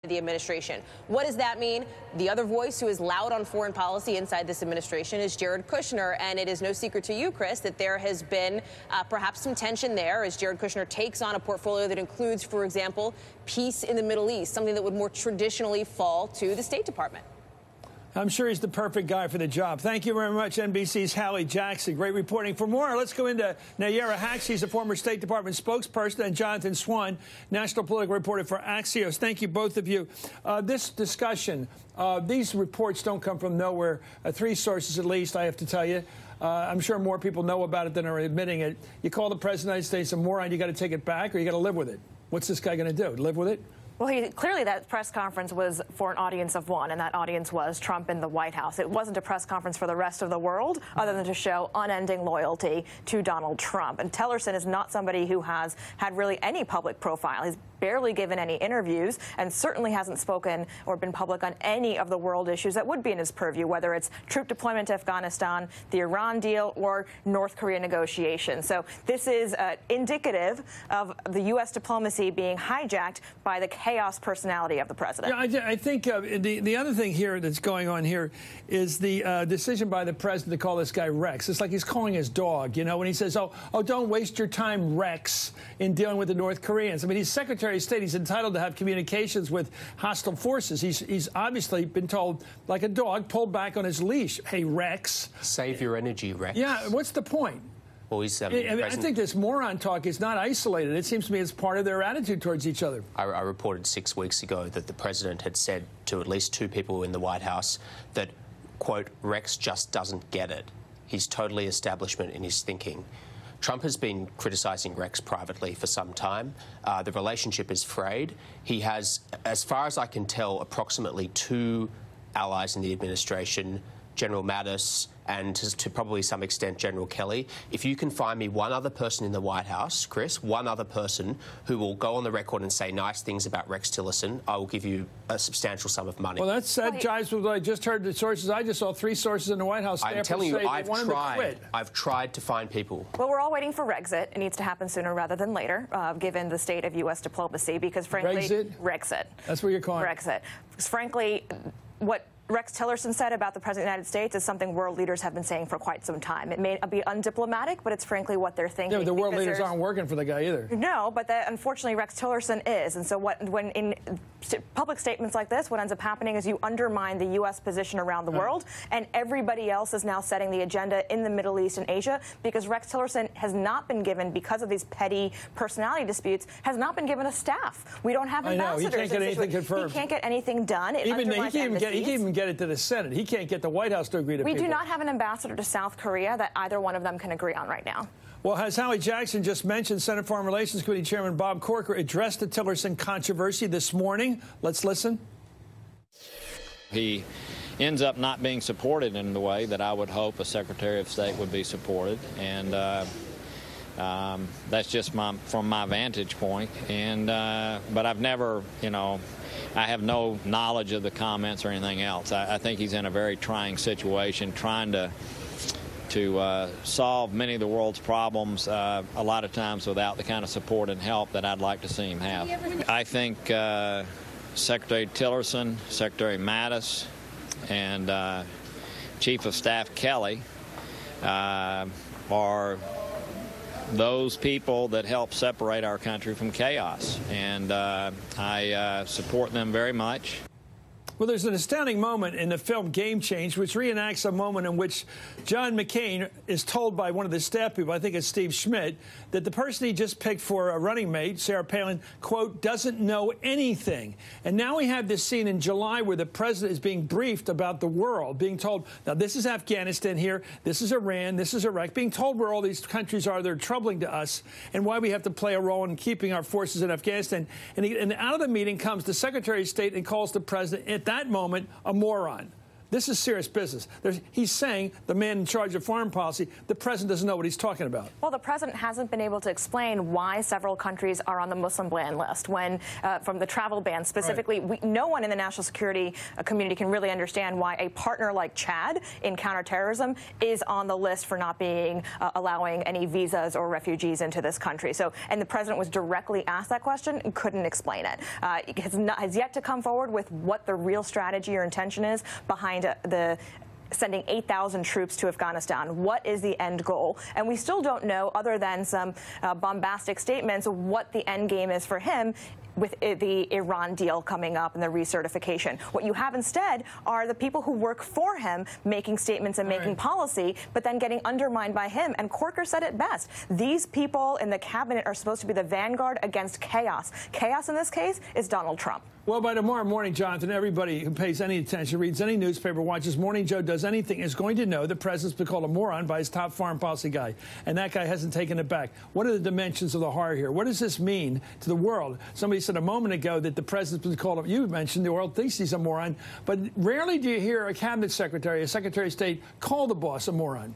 the administration. What does that mean? The other voice who is loud on foreign policy inside this administration is Jared Kushner, and it is no secret to you, Chris, that there has been perhaps some tension there as Jared Kushner takes on a portfolio that includes, for example, peace in the Middle East, something that would more traditionally fall to the State Department. I'm sure he's the perfect guy for the job. Thank you very much, NBC's Hallie Jackson. Great reporting. For more, let's go into Nayyera. She's a former State Department spokesperson, and Jonathan Swan, national political reporter for Axios. Thank you, both of you. This discussion, these reports don't come from nowhere. Three sources, at least, I have to tell you. I'm sure more people know about it than are admitting it. You call the President of the United States a moron, you got to take it back, or you got to live with it. What's this guy going to do? Live with it? Well, clearly that press conference was for an audience of one, and that audience was Trump in the White House. It wasn't a press conference for the rest of the world, other than to show unending loyalty to Donald Trump. And Tillerson is not somebody who has had really any public profile. He's barely given any interviews and certainly hasn't spoken or been public on any of the world issues that would be in his purview, whether it's troop deployment to Afghanistan, the Iran deal, or North Korea negotiations. So this is indicative of the U.S. diplomacy being hijacked by the chaos personality of the president. Yeah, I think the other thing here that's going on here is the decision by the president to call this guy Rex. It's like he's calling his dog, you know, when he says, oh, don't waste your time, Rex, in dealing with the North Koreans. I mean, he's Secretary of State. He's entitled to have communications with hostile forces. He's obviously been told, like a dog, pull back on his leash. Hey, Rex. Save your energy, Rex. Yeah, what's the point? Well, he's, I think this moron talk is not isolated. It seems to me it's part of their attitude towards each other. I reported 6 weeks ago that the president had said to at least two people in the White House that, quote, Rex just doesn't get it. He's totally establishment in his thinking. Trump has been criticising Rex privately for some time. The relationship is frayed. He has, as far as I can tell, approximately 2 allies in the administration, General Mattis and to probably some extent General Kelly. If you can find me one other person in the White House, Chris, one other person who will go on the record and say nice things about Rex Tillerson, I will give you a substantial sum of money. Well, that jives with what I just heard. The sources, I just saw 3 sources in the White House. I'm telling you, I've tried to find people. Well, we're all waiting for Rexit. It needs to happen sooner rather than later, given the state of U.S. diplomacy, because frankly, Rexit. That's what you're calling it. Rexit. Because frankly, what Rex Tillerson said about the President of the United States is something world leaders have been saying for quite some time. It may be undiplomatic, but it's frankly what they're thinking. Yeah, but the world leaders aren't working for the guy either. No, but unfortunately Rex Tillerson is. And so when in public statements like this, what ends up happening is you undermine the U.S. position around the world, and everybody else is now setting the agenda in the Middle East and Asia, because Rex Tillerson has not been given, because of these petty personality disputes, has not been given a staff. We don't have ambassadors. I know. He can't get anything confirmed. He can't get anything done. He can't even get it to the Senate. He can't get the White House to agree to people. We do not have an ambassador to South Korea that either one of them can agree on right now. Well, as Hallie Jackson just mentioned, Senate Foreign Relations Committee Chairman Bob Corker addressed the Tillerson controversy this morning. Let's listen. He ends up not being supported in the way that I would hope a Secretary of State would be supported, and that's just from my vantage point. And but I've never, I have no knowledge of the comments or anything else. I think he's in a very trying situation, trying to solve many of the world's problems, a lot of times without the kind of support and help that I'd like to see him have. I think Secretary Tillerson, Secretary Mattis, and Chief of Staff Kelly are those people that help separate our country from chaos, and I support them very much. Well, there's an astounding moment in the film Game Change, which reenacts a moment in which John McCain is told by one of the staff people, I think it's Steve Schmidt, that the person he just picked for a running mate, Sarah Palin, quote, doesn't know anything. And now we have this scene in July where the president is being briefed about the world, being told, now this is Afghanistan here, this is Iran, this is Iraq, being told where all these countries are, they're troubling to us, and why we have to play a role in keeping our forces in Afghanistan. And out of the meeting comes the Secretary of State and calls the president, at that moment, a moron. This is serious business. He's saying, the man in charge of foreign policy, the president doesn't know what he's talking about. Well, the president hasn't been able to explain why several countries are on the Muslim ban list. When, from the travel ban specifically, right. No one in the national security community can really understand why a partner like Chad in counterterrorism is on the list for not being allowing any visas or refugees into this country. So, and the president was directly asked that question and couldn't explain it. Has yet to come forward with what the real strategy or intention is behind the sending 8,000 troops to Afghanistan. What is the end goal? And we still don't know, other than some bombastic statements, what the end game is for him with the Iran deal coming up and the recertification. What you have instead are the people who work for him making statements and making policy, but then getting undermined by him. And Corker said it best. These people in the cabinet are supposed to be the vanguard against chaos. Chaos in this case is Donald Trump. Well, by tomorrow morning, Jonathan, everybody who pays any attention, reads any newspaper, watches Morning Joe, does anything, is going to know the president's been called a moron by his top foreign policy guy. And that guy hasn't taken it back. What are the dimensions of the horror here? What does this mean to the world? Somebody said a moment ago that the president's been called, you mentioned the world thinks he's a moron, but rarely do you hear a cabinet secretary, a secretary of state, call the boss a moron.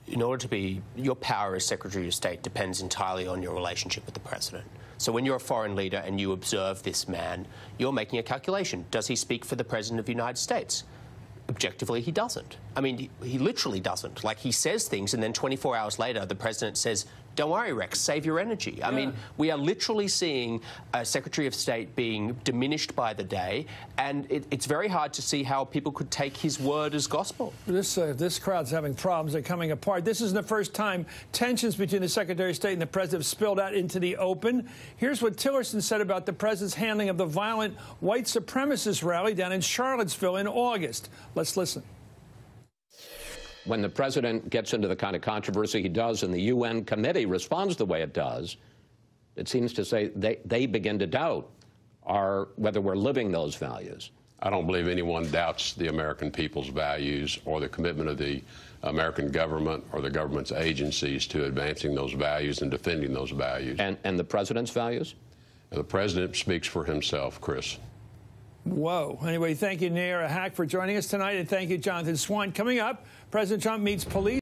In order to be, your power as Secretary of State depends entirely on your relationship with the president. So when you're a foreign leader and you observe this man, you're making a calculation. Does he speak for the President of the United States? Objectively, he doesn't. I mean, he literally doesn't. Like, he says things, and then 24 hours later, the president says, don't worry, Rex, save your energy. I mean, we are literally seeing a Secretary of State being diminished by the day, and it's very hard to see how people could take his word as gospel. This crowd's having problems. They're coming apart. This isn't the first time tensions between the Secretary of State and the president have spilled out into the open. Here's what Tillerson said about the president's handling of the violent white supremacist rally down in Charlottesville in August. Let's listen. When the president gets into the kind of controversy he does and the UN committee responds the way it does, it seems to say they begin to doubt whether we're living those values. I don't believe anyone doubts the American people's values or the commitment of the American government or the government's agencies to advancing those values and defending those values. And the president's values? The president speaks for himself, Chris. Whoa. Anyway, thank you, Nayyera for joining us tonight, and thank you, Jonathan Swan. Coming up, President Trump meets police.